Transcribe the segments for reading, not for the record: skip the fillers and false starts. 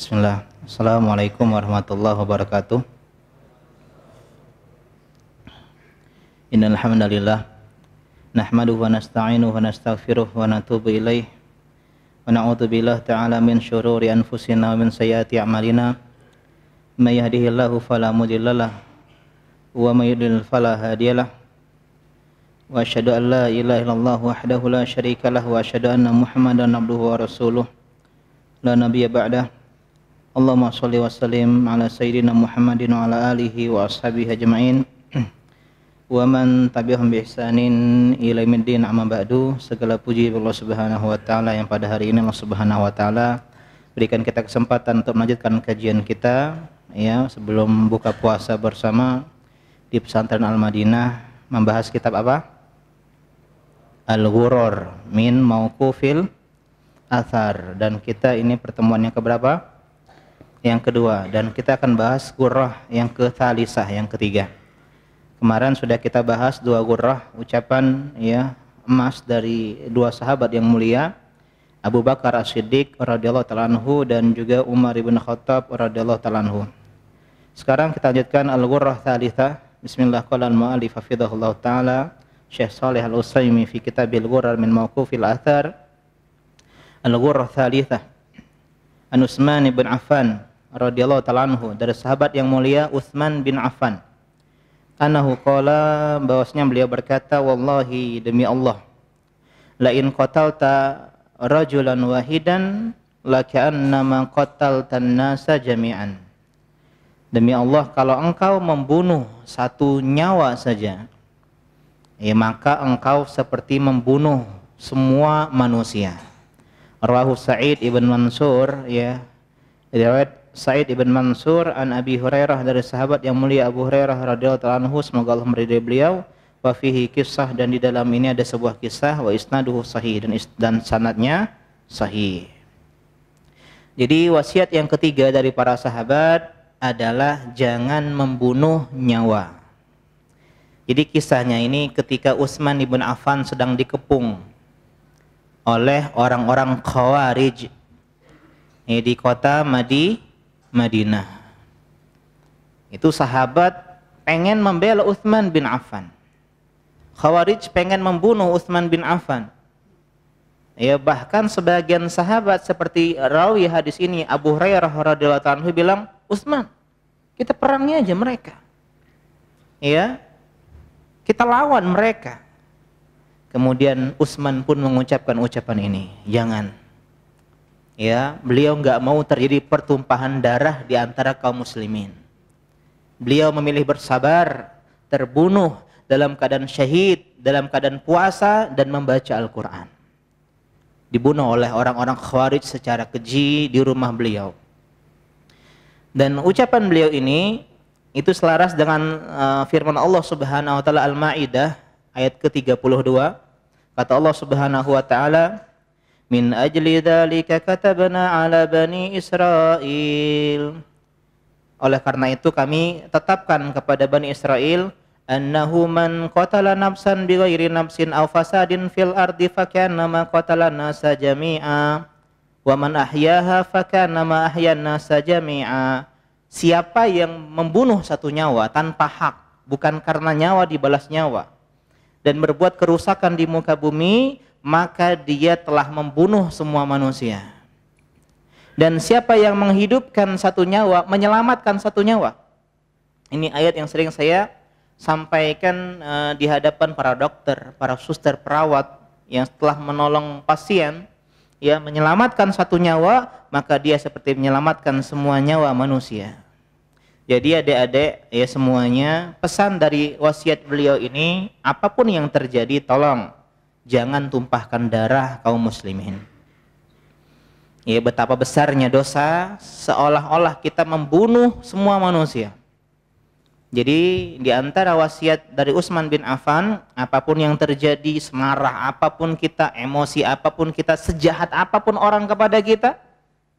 Bismillah. Assalamualaikum warahmatullahi wabarakatuh. Innal hamdalillah nahmaduhu wa nasta'inuhu wa nastaghfiruh wa natubu ilaih wa na'udzu billahi ta'ala min syururi anfusina wa min sayyiati a'malina may yahdihillahu fala mudhillalah wa may yudlil fala hadiyalah wa asyhadu an la ilaha illallah wahdahu la syarikalah wa asyhadu anna Muhammadan abduhu wa rasuluh la nabiyya ba'dah. Allahumma sholli wa sallim ala sayyidina Muhammadin wa ala alihi wa ashabihi ajma'in wa man tabi'ahum bi ihsanin ila yaumiddin, amma ba'du. Segala puji Allah Subhanahu wa taala yang pada hari ini Allah Subhanahu wa taala berikan kita kesempatan untuk melanjutkan kajian kita ya sebelum buka puasa bersama di Pesantren Al-Madinah, membahas kitab apa? Al-Ghurrar min Mauqufil Athar, dan kita ini pertemuannya keberapa? Yang kedua, dan kita akan bahas ghurrah yang ke-thalitsah, yang ketiga. Kemarin sudah kita bahas dua ghurrah, ucapan ya emas dari dua sahabat yang mulia, Abu Bakar As-Siddiq radhiyallahu ta'ala anhu dan juga Umar ibn Khattab radhiyallahu ta'ala anhu. Sekarang kita lanjutkan al-ghurrah tsalitsah. Bismillah, qala al-mu'allif hafizahullah ta'ala Syekh Shalih Al-Utsaimin fi kitabil ghurrar min mawqufil athar. Al-ghurrah tsalitsah an Utsman bin Affan radhiyallahu ta'ala anhu, dari sahabat yang mulia Utsman bin Affan, annahu qala, bahwasanya beliau berkata, wallahi, demi Allah, la in qatalta rajulan wahidan laka'annama qataltan nasa jami'an. Demi Allah, kalau engkau membunuh satu nyawa saja, ya maka engkau seperti membunuh semua manusia. Rawahu Sa'id ibn Mansur, ya, riwayat Sa'id ibn Mansur an Abi Hurairah, dari sahabat yang mulia Abu Hurairah radhiyallahu ta'ala anhu, semoga Allah meridai beliau. Wa fihi kisah, dan di dalam ini ada sebuah kisah. Wa isnaduhu sahih, dan sanadnya sahih. Jadi wasiat yang ketiga dari para sahabat adalah jangan membunuh nyawa. Jadi kisahnya ini ketika Utsman ibn Affan sedang dikepung oleh orang-orang Khawarij di kota Madinah. Itu sahabat pengen membela Utsman bin Affan. Khawarij pengen membunuh Utsman bin Affan. Ya, bahkan sebagian sahabat seperti rawi hadis ini Abu Hurairah radhiyallahu anhu bilang, Utsman, kita perangi aja mereka. Ya, kita lawan mereka. Kemudian Utsman pun mengucapkan ucapan ini, jangan. Ya, beliau nggak mau terjadi pertumpahan darah di antara kaum muslimin. Beliau memilih bersabar, terbunuh dalam keadaan syahid, dalam keadaan puasa dan membaca Al-Quran. Dibunuh oleh orang-orang Khawarij secara keji di rumah beliau. Dan ucapan beliau ini itu selaras dengan firman Allah Subhanahu wa taala Al-Maidah ayat ke-32. Kata Allah Subhanahu wa taala, min ajli dzalika katabna ala bani Israil. Oleh karena itu kami tetapkan kepada Bani Israel, annahu man qatala nafsan bighairi nafsin aw fasadin fil ardi fakannama qatala nasa jami'a wa man ahyaha fakannama ahyan nasa jami'a. Siapa yang membunuh satu nyawa tanpa hak, bukan karena nyawa dibalas nyawa, dan berbuat kerusakan di muka bumi, maka dia telah membunuh semua manusia. Dan siapa yang menghidupkan satu nyawa, menyelamatkan satu nyawa. Ini ayat yang sering saya sampaikan di hadapan para dokter, para suster, perawat yang setelah menolong pasien, ya, menyelamatkan satu nyawa, maka dia seperti menyelamatkan semua nyawa manusia. Jadi adik-adik ya semuanya, pesan dari wasiat beliau ini, apapun yang terjadi tolong jangan tumpahkan darah kaum muslimin. Ya, betapa besarnya dosa seolah-olah kita membunuh semua manusia. Jadi di antara wasiat dari Utsman bin Affan, apapun yang terjadi, semarah apapun kita, emosi apapun kita, sejahat apapun orang kepada kita,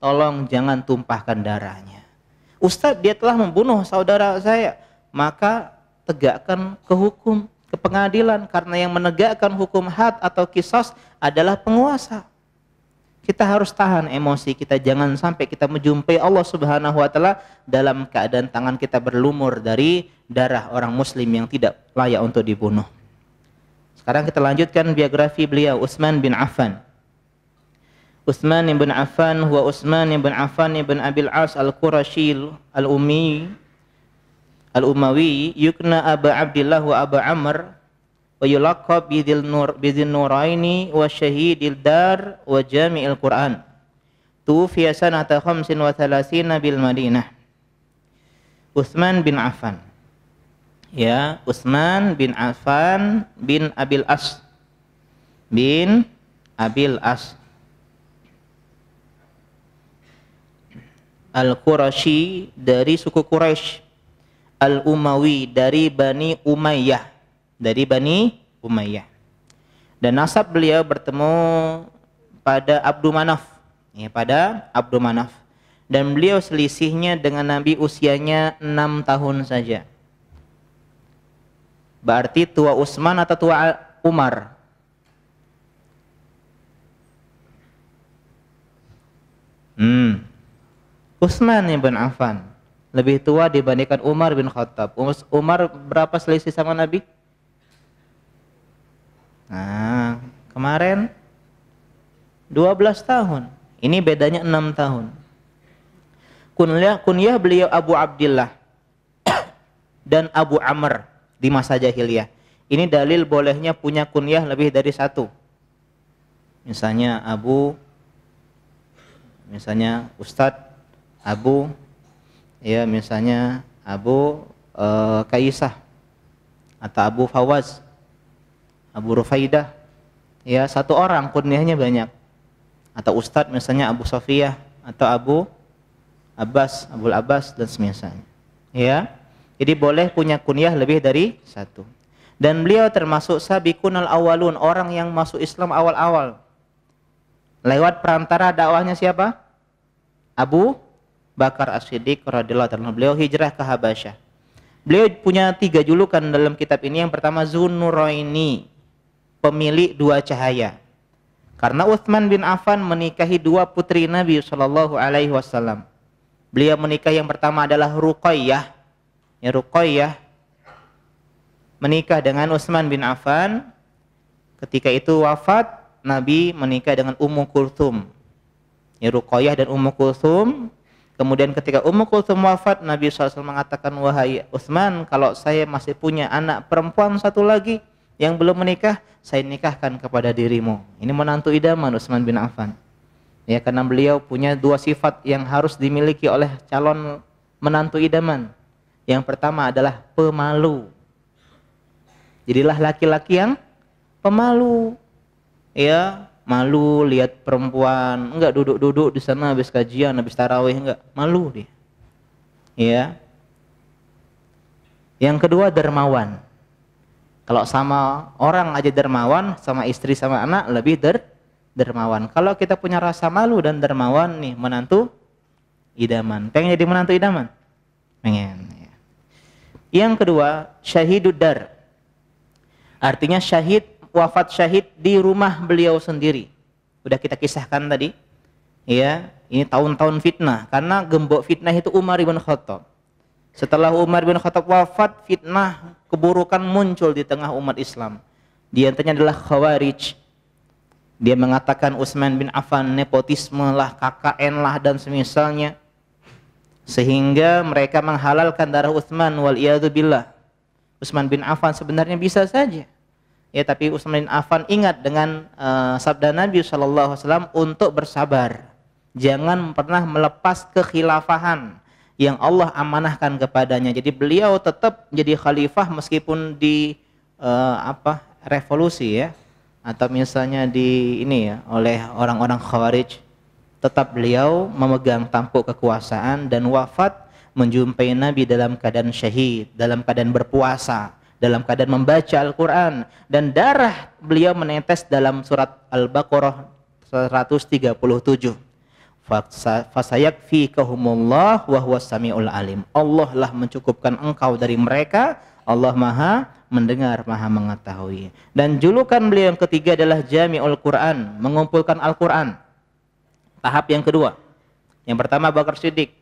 tolong jangan tumpahkan darahnya. Ustadz, dia telah membunuh saudara saya, maka tegakkan ke hukum, ke pengadilan, karena yang menegakkan hukum had atau qisas adalah penguasa. Kita harus tahan emosi kita, jangan sampai kita menjumpai Allah Subhanahu wa taala dalam keadaan tangan kita berlumur dari darah orang muslim yang tidak layak untuk dibunuh. Sekarang kita lanjutkan biografi beliau, Utsman bin Affan. Utsman bin Affan huwa Utsman bin Affan bin Abil As al-Qurashi al-Umawi yukna Aba Abdillah wa Aba Amr wa yulaqab bidhil nuraini wa syahidil dar wa jami'il Qur'an. Tufiya sanata 35 bil Madinah. Utsman bin Affan. Ya, Utsman bin Affan bin Abil As. Bin Abil As. Al-Qurashi dari suku Quraisy. Al-Umawi dari Bani Umayyah. Dari Bani Umayyah. Dan nasab beliau bertemu pada Abdul Manaf. Ya, pada Abdul Manaf. Dan beliau selisihnya dengan Nabi usianya 6 tahun saja. Berarti tua Utsman atau tua Umar? Utsman bin Affan lebih tua dibandingkan Umar bin Khattab. Umar berapa selisih sama Nabi? Nah, kemarin 12 tahun. Ini bedanya 6 tahun. Kunyah beliau Abu Abdillah dan Abu Amr di masa jahiliyah. Ini dalil bolehnya punya kunyah lebih dari satu. Misalnya Ustadz Abu, ya misalnya Abu Kaisah atau Abu Fawaz, Abu Rufaidah, ya satu orang kunyahnya banyak. Atau Ustadz misalnya Abu Sofiyah atau Abu Abbas, Abul Abbas dan semisalnya. Ya, jadi boleh punya kunyah lebih dari satu. Dan beliau termasuk sabiqunal awalun, orang yang masuk Islam awal-awal. Lewat perantara dakwahnya siapa? Abu Bakar As-Siddiq radhiyallahu anhu. Beliau hijrah ke Habasyah. Beliau punya 3 julukan dalam kitab ini. Yang pertama Zunnuraini, pemilik 2 cahaya. Karena Utsman bin Affan menikahi 2 putri Nabi sallallahu alaihi wasallam. Beliau menikah yang pertama adalah Ruqayyah. Ya, Ruqayyah menikah dengan Utsman bin Affan. Ketika itu wafat, Nabi menikah dengan Ummu Kulthum. Ya, Ruqayyah dan Ummu Kulthum. Kemudian ketika Ummu Kulthum wafat, Nabi SAW mengatakan, wahai Utsman, kalau saya masih punya anak perempuan satu lagi yang belum menikah, saya nikahkan kepada dirimu. Ini menantu idaman Utsman bin Affan. Ya, karena beliau punya 2 sifat yang harus dimiliki oleh calon menantu idaman. Yang pertama adalah pemalu. Jadilah laki-laki yang pemalu. Ya, malu lihat perempuan, enggak duduk-duduk di sana habis kajian, habis tarawih, enggak, malu dia. Ya. Yang kedua dermawan. Kalau sama orang aja dermawan, sama istri sama anak lebih dermawan. Kalau kita punya rasa malu dan dermawan nih, menantu idaman. Pengen jadi menantu idaman? Pengen. Ya. Yang kedua, syahidud dar. Artinya syahid, wafat syahid di rumah beliau sendiri. Udah kita kisahkan tadi. Ya, ini tahun-tahun fitnah. Karena gembok fitnah itu Umar bin Khattab. Setelah Umar bin Khattab wafat, fitnah keburukan muncul di tengah umat Islam. Di antaranya adalah Khawarij. Dia mengatakan Utsman bin Affan nepotisme lah, KKN lah dan semisalnya. Sehingga mereka menghalalkan darah Utsman wal iyadu billah. Utsman bin Affan sebenarnya bisa saja. Ya, tapi Utsman bin Affan ingat dengan sabda Nabi SAW untuk bersabar. Jangan pernah melepas kekhilafahan yang Allah amanahkan kepadanya. Jadi beliau tetap jadi khalifah meskipun di revolusi ya, atau misalnya di ini ya oleh orang-orang Khawarij. Tetap beliau memegang tampuk kekuasaan dan wafat menjumpai Nabi dalam keadaan syahid, dalam keadaan berpuasa, dalam keadaan membaca Al-Quran, dan darah beliau menetes dalam surat Al-Baqarah 137. Fasayakfikahumullah wa huwas samiul alim. Allah lah mencukupkan engkau dari mereka. Allah Maha mendengar, Maha mengetahui. Dan julukan beliau yang ketiga adalah Jami'ul Quran, mengumpulkan Al-Quran. tahap yang kedua. Yang pertama Abu Bakar Siddiq.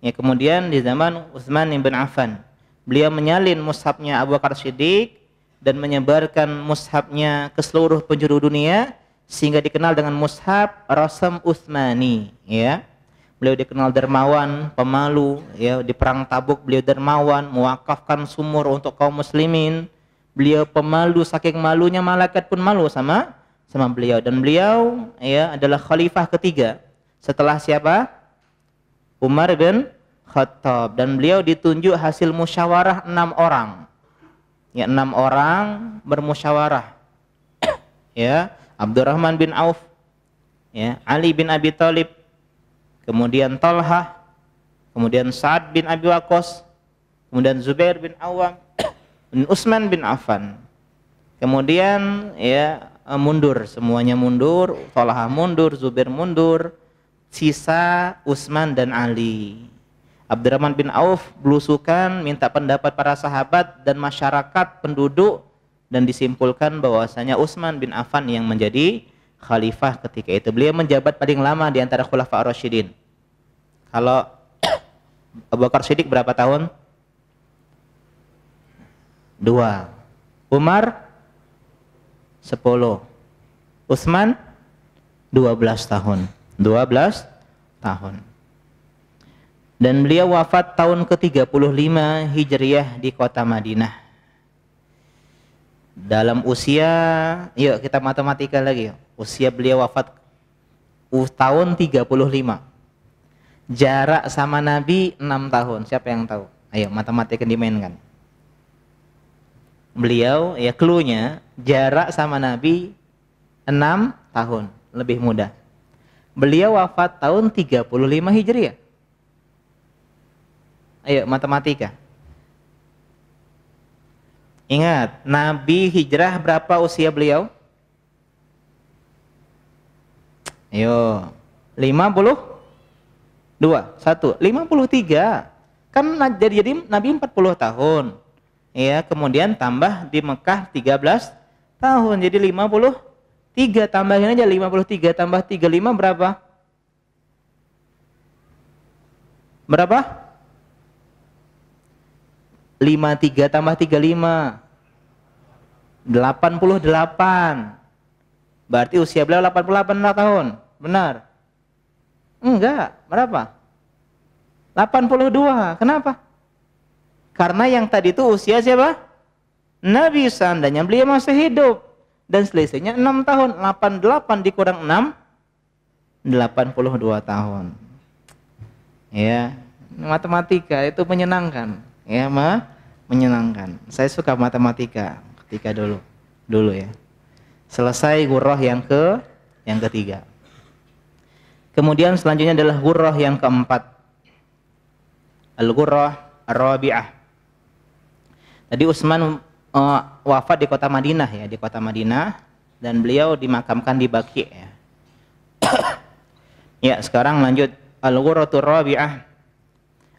Ya, kemudian di zaman Utsman bin Affan, beliau menyalin mushafnya Abu Bakar Siddiq dan menyebarkan mushafnya ke seluruh penjuru dunia sehingga dikenal dengan mushaf Rasam Utsmani, ya. Beliau dikenal dermawan, pemalu, ya, di perang Tabuk beliau dermawan, mewakafkan sumur untuk kaum muslimin. Beliau pemalu, saking malunya malaikat pun malu sama beliau, dan beliau, ya, adalah khalifah ketiga setelah siapa? Umar bin Khattab, dan beliau ditunjuk hasil musyawarah 6 orang. Ya, 6 orang bermusyawarah. Ya, Abdurrahman bin Auf, ya, Ali bin Abi Thalib, kemudian Talhah, kemudian Sa'ad bin Abi Waqqas, kemudian Zubair bin Awam, dan Utsman bin Affan. Kemudian, ya, mundur, semuanya mundur, Talhah mundur, Zubair mundur, sisa Utsman dan Ali. Abdurrahman bin Auf belusukan minta pendapat para sahabat dan masyarakat penduduk, dan disimpulkan bahwasanya Utsman bin Affan yang menjadi khalifah ketika itu. Beliau menjabat paling lama di antara khulafa ar-rasyidin. Kalau Abu Bakar Siddiq berapa tahun? 2. Umar 10. Utsman 12 tahun. 12 tahun. Dan beliau wafat tahun ke-35 Hijriah di kota Madinah. Dalam usia, yuk kita matematika lagi. Usia beliau wafat tahun 35. Jarak sama Nabi 6 tahun. Siapa yang tahu? Ayo matematika dimainkan. Beliau, ya, cluenya jarak sama Nabi 6 tahun, lebih muda. Beliau wafat tahun 35 Hijriah. Ayo matematika. Ingat, Nabi hijrah berapa usia beliau? Ayo, 52. 53. Kan jadi Nabi 40 tahun. Ya, kemudian tambah di Mekah 13 tahun. Jadi 53, tambahin aja 53 tambah 35 berapa? Berapa? 53 tambah 35 88. Berarti usia beliau 88 tahun. Benar? Enggak, berapa? 82. Kenapa? Karena yang tadi itu usia siapa? Nabi, seandainya beliau masih hidup. Dan selisihnya 6 tahun. 88 dikurang 6, 82 tahun. Ya, matematika itu menyenangkan. Ya, menyenangkan. Saya suka matematika ketika dulu ya. Selesai ghurrah yang ketiga. Kemudian selanjutnya adalah ghurrah yang keempat. Al-ghurrah ar-rabi'ah. Tadi Utsman wafat di kota Madinah, ya, di kota Madinah, dan beliau dimakamkan di Baqi', ya. Ya, sekarang lanjut al-ghurratur rabi'ah.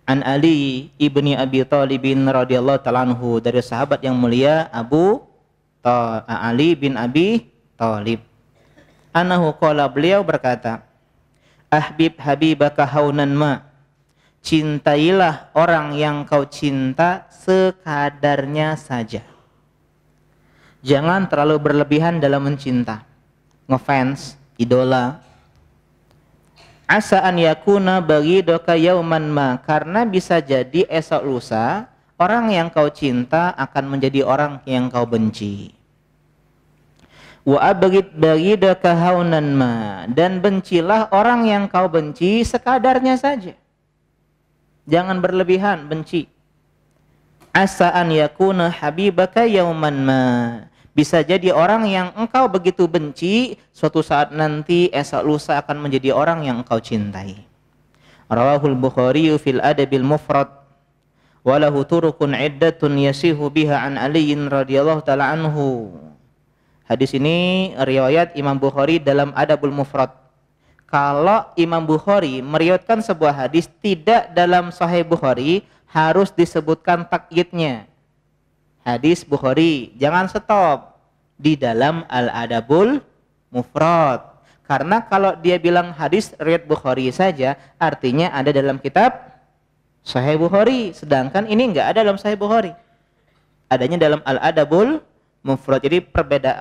An Ali ibni Abi Thalib radhiyallahu ta'ala anhu, dari sahabat yang mulia Ali bin Abi Thalib. Anahu qala, beliau berkata, ahbib habibaka haunan ma, cintailah orang yang kau cinta sekadarnya saja. Jangan terlalu berlebihan dalam mencinta. Ngefans, idola. Asa an yakuna baghidaka yauman ma, karena bisa jadi esok lusa orang yang kau cinta akan menjadi orang yang kau benci. Wa abghid baghidaka haunan ma, dan bencilah orang yang kau benci sekadarnya saja. Jangan berlebihan benci. Asa an yakuna habibaka yauman ma, bisa jadi orang yang engkau begitu benci suatu saat nanti esok lusa akan menjadi orang yang engkau cintai. Rawahul Bukhari fil Adabil Mufrad wa lahu turukun iddatun yasihu biha an Ali radhiyallahu ta'ala anhu. Hadis ini riwayat Imam Bukhari dalam Adabul Mufrad. Kalau Imam Bukhari meriwayatkan sebuah hadis tidak dalam Sahih Bukhari, harus disebutkan takyidnya. Hadis Bukhari, jangan stop di dalam Al-Adabul Mufrad. Karena kalau dia bilang hadis riwayat Bukhari saja, artinya ada dalam kitab Sahih Bukhari, sedangkan ini enggak ada dalam Sahih Bukhari. Adanya dalam Al-Adabul Mufrad. Jadi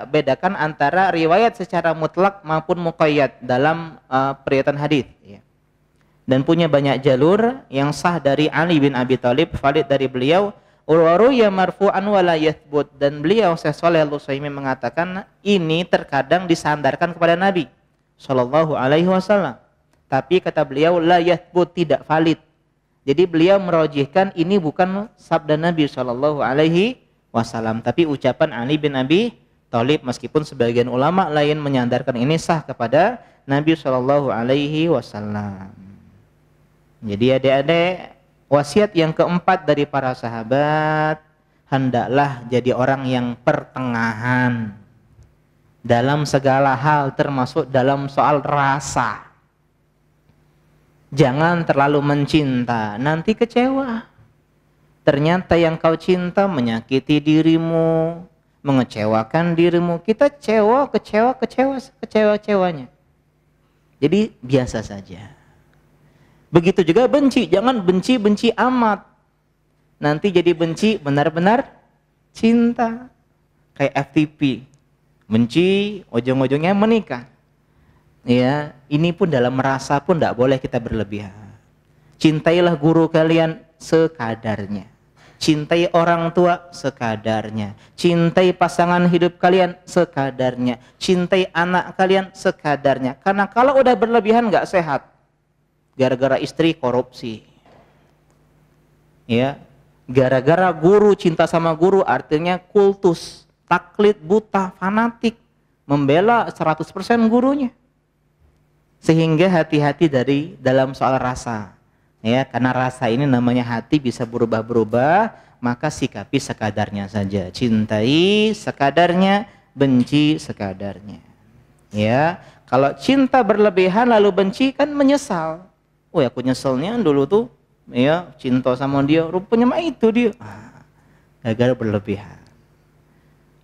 bedakan antara riwayat secara mutlak maupun muqayyad dalam periwayatan hadis, ya. Dan punya banyak jalur yang sah dari Ali bin Abi Thalib, valid dari beliau, ya marfu'an wa la yathbut, dan beliau Syekh Shalih Al-Utsaimin mengatakan ini terkadang disandarkan kepada Nabi sallallahu alaihi wasallam. Tapi kata beliau la yathbut, tidak valid. Jadi beliau merojihkan ini bukan sabda Nabi sallallahu alaihi wasallam, tapi ucapan Ali bin Abi Thalib, meskipun sebagian ulama lain menyandarkan ini sah kepada Nabi sallallahu alaihi wasallam. Jadi adik-adik, wasiat yang keempat dari para sahabat, hendaklah jadi orang yang pertengahan dalam segala hal, termasuk dalam soal rasa. Jangan terlalu mencinta, nanti kecewa. Ternyata yang kau cinta menyakiti dirimu, mengecewakan dirimu. Kita kecewa-kecewanya. Jadi biasa saja. Begitu juga benci, jangan benci amat. Nanti jadi benci benar-benar cinta. Kayak FTP. Benci, ujung-ujungnya menikah. Ya, ini pun dalam rasa pun tidak boleh kita berlebihan. Cintailah guru kalian sekadarnya. Cintai orang tua sekadarnya. Cintai pasangan hidup kalian sekadarnya. Cintai anak kalian sekadarnya. Karena kalau udah berlebihan nggak sehat. Gara-gara istri korupsi, ya, gara-gara guru cinta sama guru, artinya kultus, taklid, buta, fanatik, membela 100% gurunya. Sehingga hati-hati dari dalam soal rasa, ya, karena rasa ini namanya hati bisa berubah-berubah, maka sikapi sekadarnya saja. Cintai sekadarnya, benci sekadarnya. Ya, kalau cinta berlebihan lalu benci kan menyesal. Oh ya, aku nyeselnya dulu tuh, ya, cinta sama dia, rupanya mah itu dia. Gara-gara berlebihan.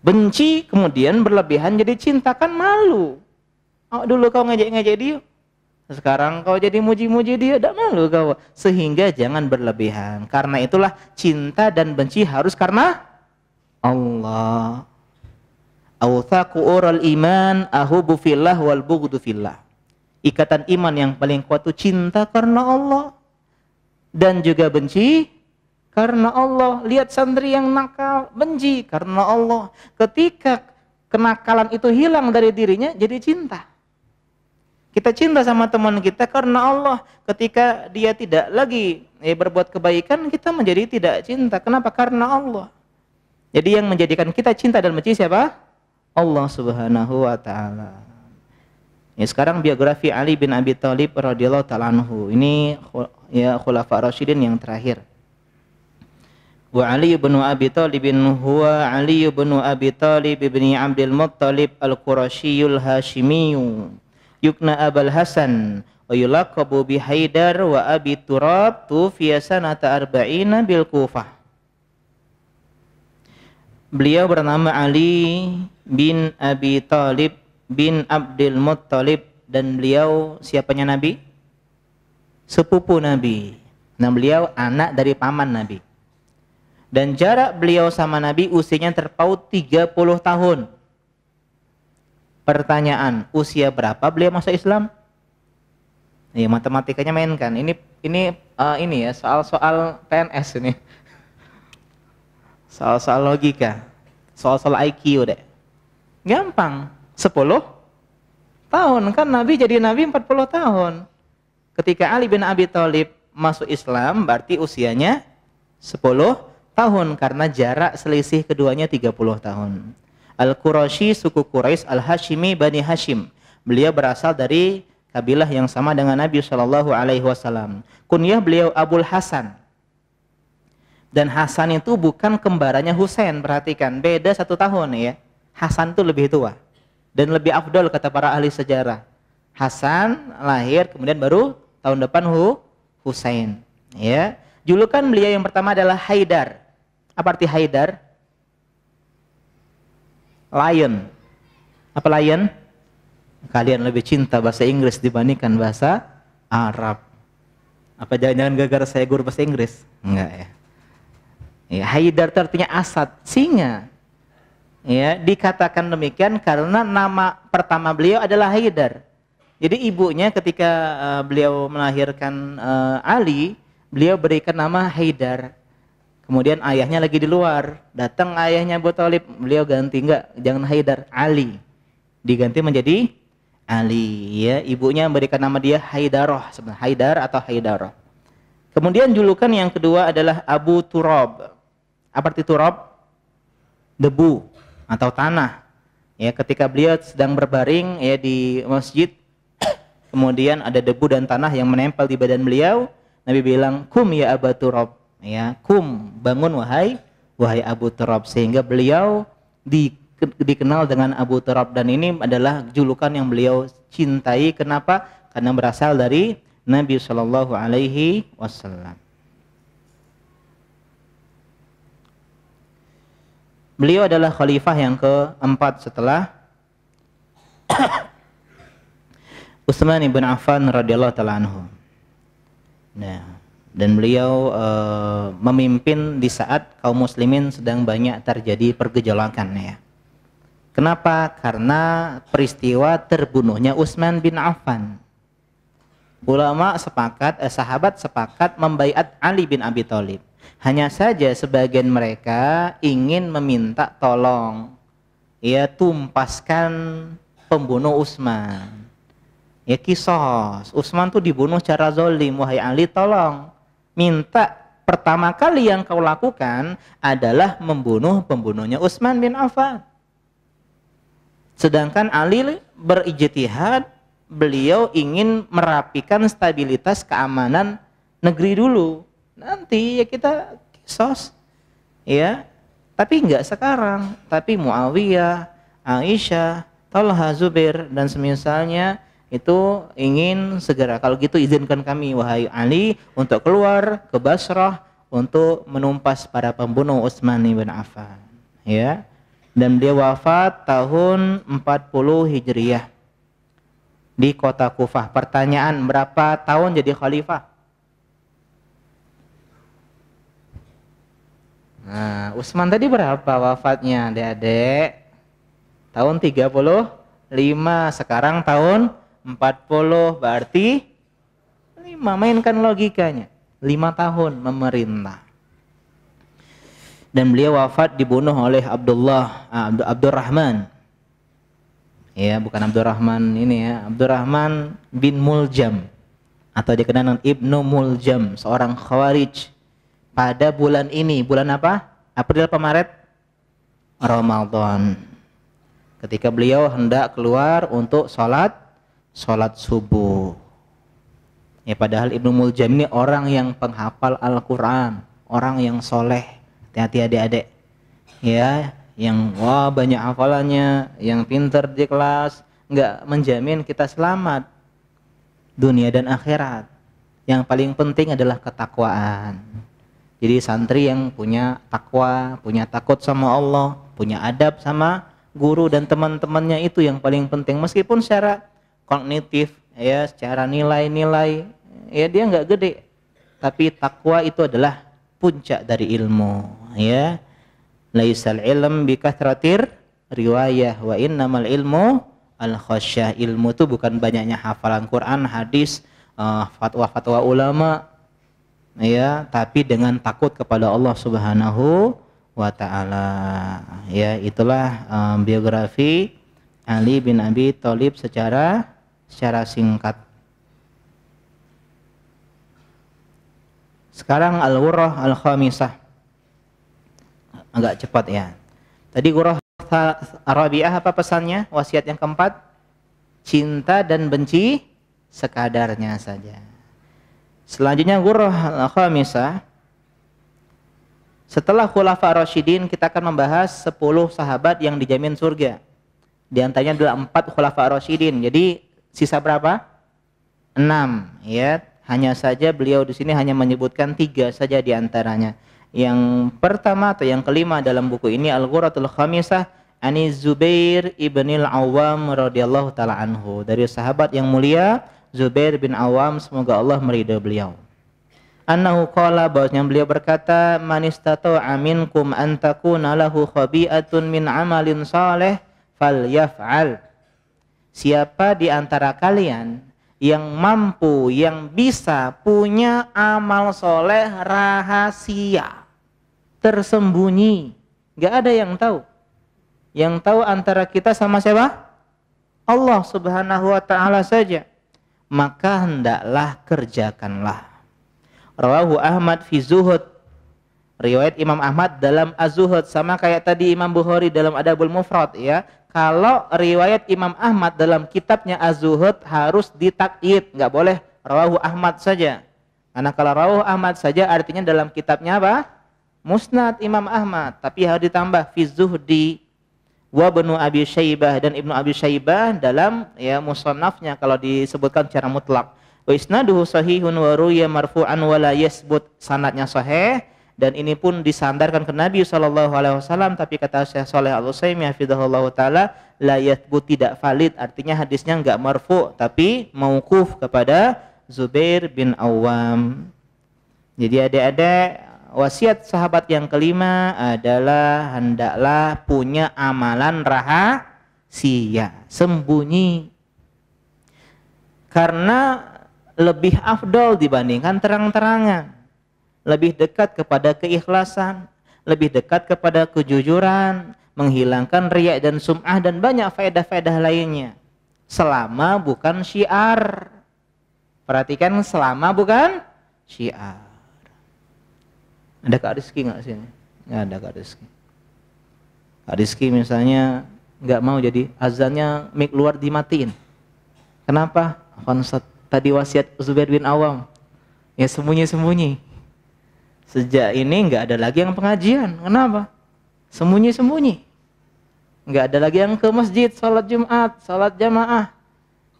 Benci kemudian berlebihan jadi cinta, kan malu. Oh, dulu kau ngejek-ngejek dia, sekarang kau jadi muji-muji dia, tidak malu kau. Sehingga jangan berlebihan. Karena itulah cinta dan benci harus karena Allah. Awthaqu ural iman ahubu fillah wal bughdu fillah. Ikatan iman yang paling kuat itu cinta karena Allah dan juga benci karena Allah. Lihat santri yang nakal, benci karena Allah. Ketika kenakalan itu hilang dari dirinya, jadi cinta. Kita cinta sama teman kita karena Allah. Ketika dia tidak lagi berbuat kebaikan, kita menjadi tidak cinta. Kenapa? Karena Allah. Jadi yang menjadikan kita cinta dan benci siapa? Allah Subhanahu wa ta'ala. Ya, sekarang biografi Ali bin Abi Thalib radhiyallahu ta'ala anhu. Ini ya khulafa rasyidin yang terakhir. Wa Ali bin Abi Thalib huwa Ali bin Abi Thalib bin Abdul Muttalib al-Qurasyiyul Hashimiyyu yukna Abul Hasan wa yulaqabu bi Haidar wa Abi Turab tufiya sanata arba'ina bil Kufah. Beliau bernama Ali bin Abi Thalib bin Abdul Muttalib, dan beliau siapanya Nabi? Sepupu Nabi. Nah, beliau anak dari paman Nabi. Dan jarak beliau sama Nabi usianya terpaut 30 tahun. Pertanyaan, usia berapa beliau masuk Islam? Nih, matematikanya mainkan. Ini ya, soal-soal PNS ini. Soal-soal logika. Soal-soal IQ deh. Gampang. 10 tahun, kan Nabi jadi Nabi 40 tahun. Ketika Ali bin Abi Thalib masuk Islam, berarti usianya 10 tahun, karena jarak selisih keduanya 30 tahun. Al-Qurashi, suku Quraisy, Al-Hashimi, Bani Hashim. Beliau berasal dari kabilah yang sama dengan Nabi Shallallahu Alaihi Wasallam. Kunyah beliau Abul Hasan. Dan Hasan itu bukan kembarannya Husain, perhatikan, beda 1 tahun ya. Hasan itu lebih tua dan lebih afdol kata para ahli sejarah. Hasan lahir kemudian baru tahun depan Husain. Ya, julukan beliau yang pertama adalah Haidar. Apa arti Haidar? Lion. Apa lion? kalian lebih cinta bahasa Inggris dibandingkan bahasa Arab. Apa jangan-jangan gara-gara saya guru bahasa Inggris? Enggak ya. Ya, Haidar artinya Asad, singa. Ya, dikatakan demikian karena nama pertama beliau adalah Haidar. Jadi ibunya ketika beliau melahirkan Ali, beliau berikan nama Haidar. Kemudian ayahnya lagi di luar, datang ayahnya Abu Thalib, beliau ganti, enggak, jangan Haidar, Ali. Diganti menjadi Ali, ya. Ibunya memberikan nama dia Haidaroh, sebenarnya Haidar atau Haidaroh. Kemudian julukan yang kedua adalah Abu Turab. Apa arti turab? Debu atau tanah. Ya, ketika beliau sedang berbaring ya di masjid, kemudian ada debu dan tanah yang menempel di badan beliau. Nabi bilang, "Kum ya Abu Turab." Ya, kum, bangun wahai Abu Turab, sehingga beliau dikenal dengan Abu Turab, dan ini adalah julukan yang beliau cintai. Kenapa? Karena berasal dari Nabi Shallallahu alaihi wasallam. Beliau adalah khalifah yang keempat setelah Utsman bin Affan radhiyallahu taala anhu. Nah, dan beliau memimpin di saat kaum muslimin sedang banyak terjadi pergejolakan ya. Kenapa? Karena peristiwa terbunuhnya Utsman bin Affan. Ulama sepakat, sahabat sepakat membaiat Ali bin Abi Thalib. Hanya saja sebagian mereka ingin meminta tolong, ya, tumpaskan pembunuh Utsman. Ya, kisos. Utsman tuh dibunuh secara zalim. Wahai Ali, tolong. Minta pertama kali yang kau lakukan adalah membunuh pembunuhnya Utsman bin Affan. Sedangkan Ali berijtihad, beliau ingin merapikan stabilitas keamanan negeri dulu. Nanti ya kita kisos, ya. Tapi enggak sekarang. Tapi Muawiyah, Aisyah, Talha, Zubair dan semisalnya itu ingin segera, kalau gitu izinkan kami wahai Ali untuk keluar ke Basrah untuk menumpas para pembunuh Utsman bin Affan, ya. Dan dia wafat tahun 40 Hijriah di kota Kufah. Pertanyaan, berapa tahun jadi khalifah? Nah, Utsman tadi berapa wafatnya, adik-adik? Tahun 35, sekarang tahun 40, berarti 5, mainkan logikanya. 5 tahun memerintah. Dan beliau wafat dibunuh oleh Abdurrahman. Ya, bukan Abdurrahman ini ya, Abdurrahman bin Muljam atau dikenal dengan Ibnu Muljam, seorang Khawarij. Pada bulan ini, bulan apa? April apa Maret? Ramadan. Ketika beliau hendak keluar untuk sholat subuh. Ya, padahal Ibnu Muljam ini orang yang penghafal Al-Quran, orang yang soleh. Hati-hati adik-adik. Ya, yang banyak hafalannya, yang pintar di kelas, nggak menjamin kita selamat dunia dan akhirat. Yang paling penting adalah ketakwaan. Jadi santri yang punya takwa, punya takut sama Allah, punya adab sama guru dan teman-temannya, itu yang paling penting. Meskipun secara kognitif, ya, secara nilai-nilai, ya dia nggak gede, tapi takwa itu adalah puncak dari ilmu, ya. Laisal ilm bi kathratir riwayah wa innamal ilmu al khasyah. Ilmu itu bukan banyaknya hafalan Quran, hadis, fatwa-fatwa ulama, ya, tapi dengan takut kepada Allah Subhanahu wa taala. Ya, itulah biografi Ali bin Abi Thalib secara singkat. Sekarang al-ghurrah al-khamisah. Agak cepat ya. Tadi ghurrah Rabi'ah apa pesannya? Wasiat yang keempat, cinta dan benci sekadarnya saja. Selanjutnya ghurrah al-khamisah. Setelah Khulafa Rasyidin, kita akan membahas 10 sahabat yang dijamin surga. Di antaranya adalah 4 Khulafa Rasyidin. Jadi sisa berapa? 6, ya. Hanya saja beliau di sini hanya menyebutkan 3 saja di antaranya. Yang pertama atau yang kelima dalam buku ini Al-Ghurratul Khamisah, Ani Zubair ibnil Awam radhiyallahu taala anhu, dari sahabat yang mulia Zubair bin Awam, semoga Allah meridai beliau. Annahu qala, bahwasanya beliau berkata, man istata'a minkum an takuna lahu khabi'atun min amalin saleh falyaf'al. Siapa di antara kalian yang mampu, yang bisa punya amal soleh rahasia, tersembunyi, nggak ada yang tahu. Yang tahu antara kita sama siapa? Allah Subhanahu wa ta'ala saja. Maka hendaklah kerjakanlah. Rawahu Ahmad fi Zuhud, riwayat Imam Ahmad dalam Az-Zuhud, sama kayak tadi Imam Bukhari dalam Adabul Mufrad ya. Kalau riwayat Imam Ahmad dalam kitabnya Az-Zuhud harus ditakyid, nggak boleh Rawahu Ahmad saja. Karena kalau Rawahu Ahmad saja artinya dalam kitabnya apa? Musnad Imam Ahmad, tapi harus ditambah fi Zuhdi wa Ibnu Abi Syaibah, dan Ibnu Abi Syaibah dalam ya musannafnya kalau disebutkan secara mutlak. Wa isnaduhu sahihun wa ruya marfu'an wa la yasbut, sanadnya sahih dan ini pun disandarkan ke Nabi sallallahu alaihi wasallam, tapi kata Syekh Shalih Al-Utsaimin hafizahullah taala la yathbut, tidak valid, artinya hadisnya enggak marfu' tapi mauquf kepada Zubair bin Awam. Jadi adik-adik, wasiat sahabat yang kelima adalah hendaklah punya amalan rahasia, sembunyi. Karena lebih afdol dibandingkan terang-terangan. Lebih dekat kepada keikhlasan, lebih dekat kepada kejujuran, menghilangkan riya dan sum'ah dan banyak faedah-faedah lainnya. Selama bukan syiar. Perhatikan, selama bukan syiar. Ada Kak Rizky nggak sini? Nggak ada Kak Rizky. Kak Rizky misalnya nggak mau, jadi azannya mic luar dimatiin. Kenapa? Konsep tadi wasiat Zubair bin Awam. Ya sembunyi-sembunyi. Sejak ini nggak ada lagi yang pengajian. Kenapa? Sembunyi-sembunyi. Nggak ada lagi yang ke masjid, sholat Jumat, sholat jamaah.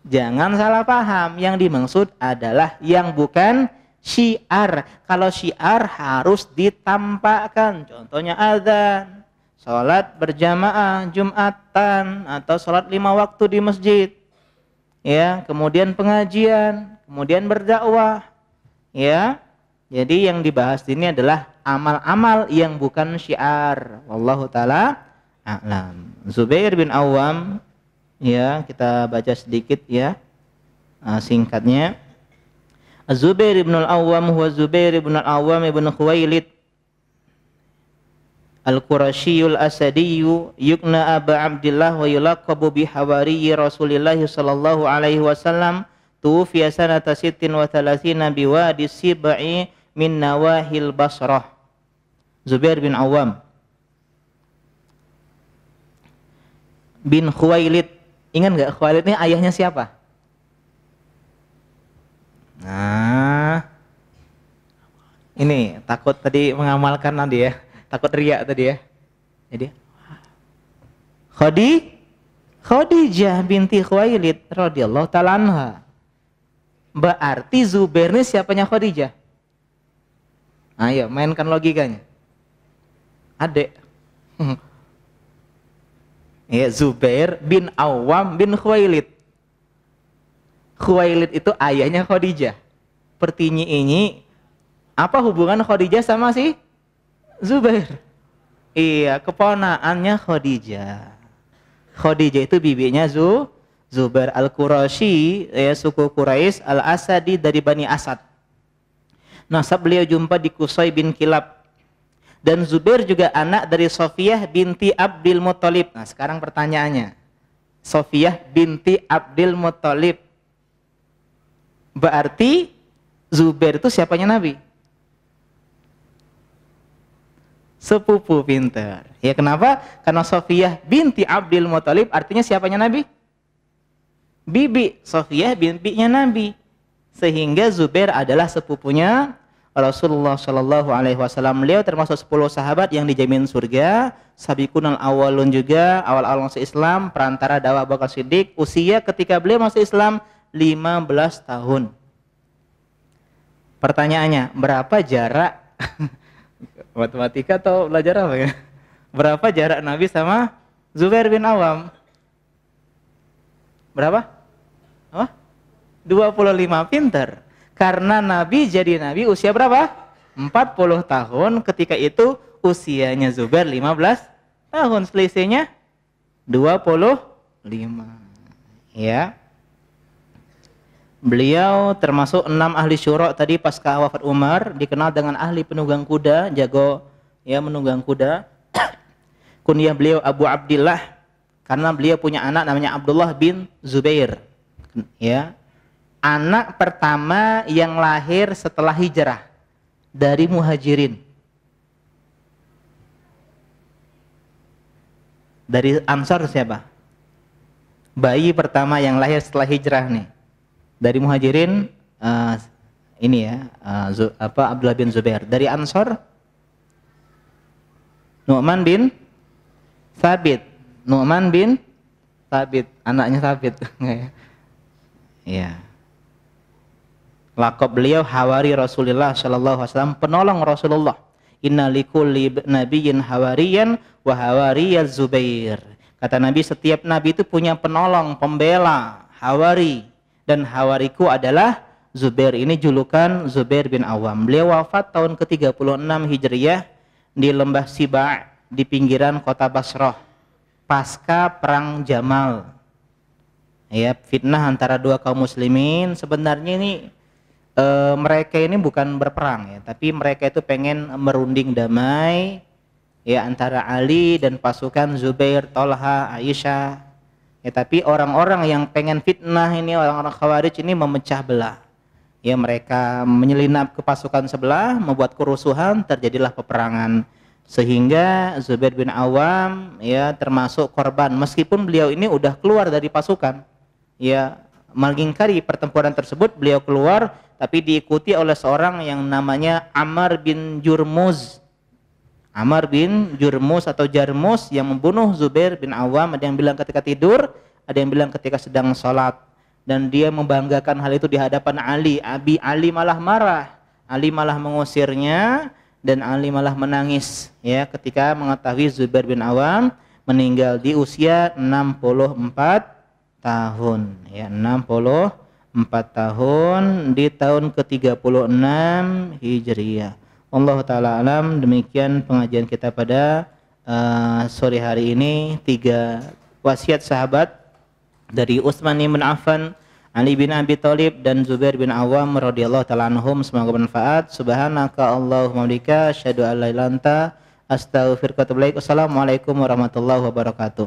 Jangan salah paham. Yang dimaksud adalah yang bukan syiar. Kalau syiar harus ditampakkan. Contohnya azan, sholat berjamaah Jumatan, atau sholat 5 waktu di masjid. Ya, kemudian pengajian, kemudian berdakwah. Ya, jadi yang dibahas ini adalah amal-amal yang bukan syiar. Wallahu taala a'lam. Zubair bin Awam, ya kita baca sedikit ya singkatnya. Zubair ibn al-Awwam huwa Zubair ibn al-Awwam ibn Khuwailid al-Qurashiyul Asadiyyu yukna Aba Abdillah wa yulaqabu bi hawariyi Rasulillah sallallahu alaihi wasallam, tuwfiya sanata 36 biwadi Sib'i min nawahil Basrah. Zubair bin Awwam bin Khuwailid, ingat enggak Khuwailid ini ayahnya siapa? Nah, ini takut tadi mengamalkan nanti ya, takut riak tadi ya. Jadi Khadijah binti Khuwailid radhiyallahu ta'ala anha. Berarti Zubair ini siapanya Khadijah? Ayo mainkan logikanya. Adek. Ya, Zubair bin Awam bin Khuwailid. Khuwailid itu ayahnya Khadijah. Pertinyi ini, apa hubungan Khadijah sama si Zubair? Iya, keponaannya Khadijah. Khadijah itu bibinya Zubair al-Qurashi, ya, suku Quraisy al-Asadi dari Bani Asad. Nasab beliau jumpa di Qusay bin Kilab. Dan Zubair juga anak dari Sofiyah binti Abdul Muthalib. Nah sekarang pertanyaannya, Sofiyah binti Abdul Muthalib, berarti Zubair itu siapanya Nabi? Sepupu pintar. Ya kenapa? Karena Sofiyah binti Abdul Muthalib artinya siapanya Nabi? Bibi Sofiyah bintinya Nabi. Sehingga Zubair adalah sepupunya Rasulullah Shallallahu Alaihi Wasallam. Beliau termasuk 10 sahabat yang dijamin surga. Sabiqunal awalun juga, awal-awal masuk Islam, perantara dakwah Abu Bakar Siddiq. Usia ketika beliau masuk Islam 15 tahun. Pertanyaannya, berapa jarak matematika atau belajar apa ya? Berapa jarak Nabi sama Zubair bin Awam berapa? Oh, 25, pinter. Karena Nabi jadi Nabi usia berapa? 40 tahun, ketika itu usianya Zubair 15 tahun, selisihnya 25. Ya. Beliau termasuk 6 ahli syura tadi pasca wafat Umar, dikenal dengan ahli penunggang kuda, jago ya menunggang kuda. Kunyah beliau Abu Abdillah karena beliau punya anak namanya Abdullah bin Zubair. Ya. Anak pertama yang lahir setelah hijrah dari Muhajirin. Dari Ansar siapa? Bayi pertama yang lahir setelah hijrah nih. Dari Muhajirin ini ya, Abdullah bin Zubair. Dari Ansar Nu'man bin Thabit. Nu'man bin Thabit, anaknya Thabit. Ya. Laqab beliau Hawari Rasulullah sallallahu alaihi wasallam, penolong Rasulullah. Inna likulli nabiyyin hawariyan wa hawariyaz Zubair. Kata Nabi, setiap nabi itu punya penolong, pembela, hawari, dan hawariku adalah Zubair. Ini julukan Zubair bin Awam. Beliau wafat tahun ke-36 Hijriyah di lembah Siba' di pinggiran kota Basrah pasca perang Jamal. Ya, fitnah antara dua kaum muslimin. Sebenarnya ini mereka ini bukan berperang ya, tapi mereka itu pengen merunding damai ya antara Ali dan pasukan Zubair, Tolha, Aisyah. Ya, tapi orang-orang yang pengen fitnah ini, orang-orang Khawarij ini memecah belah. Ya, mereka menyelinap ke pasukan sebelah, membuat kerusuhan, terjadilah peperangan. Sehingga Zubair bin Awam ya termasuk korban, meskipun beliau ini udah keluar dari pasukan. Ya, mengingkari pertempuran tersebut, beliau keluar, tapi diikuti oleh seorang yang namanya Ammar bin Jurmuz. Ammar bin Jurmuz atau Jarmus yang membunuh Zubair bin Awam. Ada yang bilang ketika tidur, ada yang bilang ketika sedang sholat. Dan dia membanggakan hal itu di hadapan Ali. Ali malah marah, Ali malah mengusirnya, dan Ali malah menangis ya ketika mengetahui Zubair bin Awam meninggal di usia 64 tahun ya, 64 tahun di tahun ke-36 Hijriyah. Allah taala alam. Demikian pengajian kita pada sore hari ini. 3 wasiat sahabat dari Utsman bin Affan, Ali bin Abi Thalib, dan Zubair bin Awam radhiyallahu taala anhum. Semoga bermanfaat. Subhanaka Allahumma wa bihamdika asyhadu an la ilaha illa anta astaghfiruka wa atubu ilaik. Assalamualaikum warahmatullahi wabarakatuh.